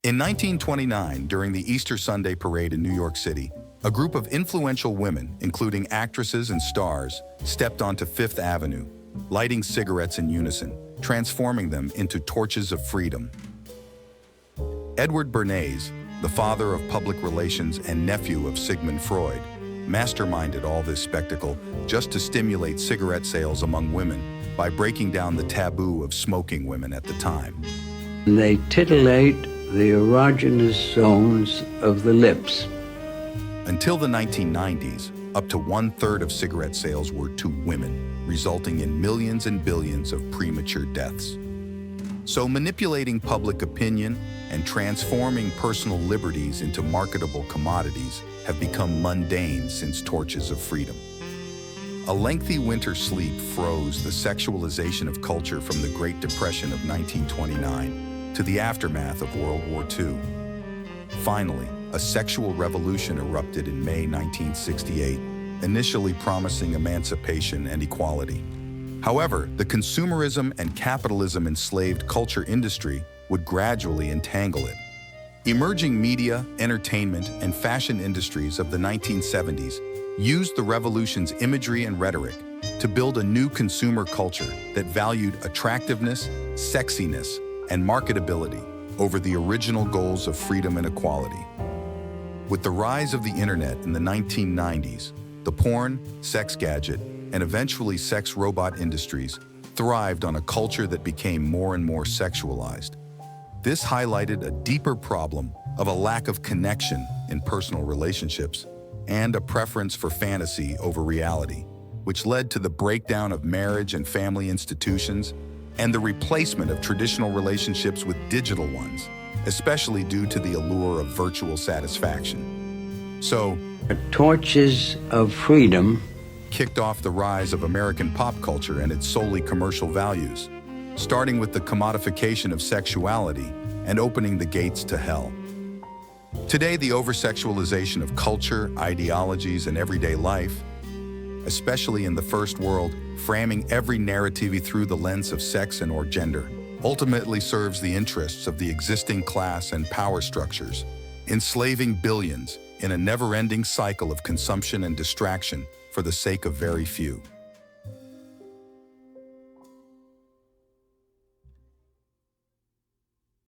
In 1929, during the Easter Sunday parade in New York City, a group of influential women, including actresses and stars, stepped onto Fifth Avenue, lighting cigarettes in unison, transforming them into torches of freedom. Edward Bernays, the father of public relations and nephew of Sigmund Freud, masterminded all this spectacle just to stimulate cigarette sales among women by breaking down the taboo of smoking women at the time. They titillate the erogenous zones of the lips. Until the 1990s, up to 1/3 of cigarette sales were to women, resulting in millions and billions of premature deaths. So manipulating public opinion and transforming personal liberties into marketable commodities have become mundane since torches of freedom. A lengthy winter sleep froze the sexualization of culture from the Great Depression of 1929 to the aftermath of World War II. Finally, a sexual revolution erupted in May 1968, initially promising emancipation and equality. However, the consumerism and capitalism-enslaved culture industry would gradually entangle it. Emerging media, entertainment, and fashion industries of the 1970s used the revolution's imagery and rhetoric to build a new consumer culture that valued attractiveness, sexiness, and marketability over the original goals of freedom and equality. With the rise of the internet in the 1990s, the porn, sex gadget, and eventually sex robot industries thrived on a culture that became more and more sexualized. This highlighted a deeper problem of a lack of connection in personal relationships and a preference for fantasy over reality, which led to the breakdown of marriage and family institutions and the replacement of traditional relationships with digital ones, especially due to the allure of virtual satisfaction. So, torches of freedom kicked off the rise of American pop culture and its solely commercial values, starting with the commodification of sexuality and opening the gates to hell. Today, the oversexualization of culture, ideologies, and everyday life, especially in the first world, framing every narrative through the lens of sex and or gender, ultimately serves the interests of the existing class and power structures, enslaving billions in a never-ending cycle of consumption and distraction for the sake of very few.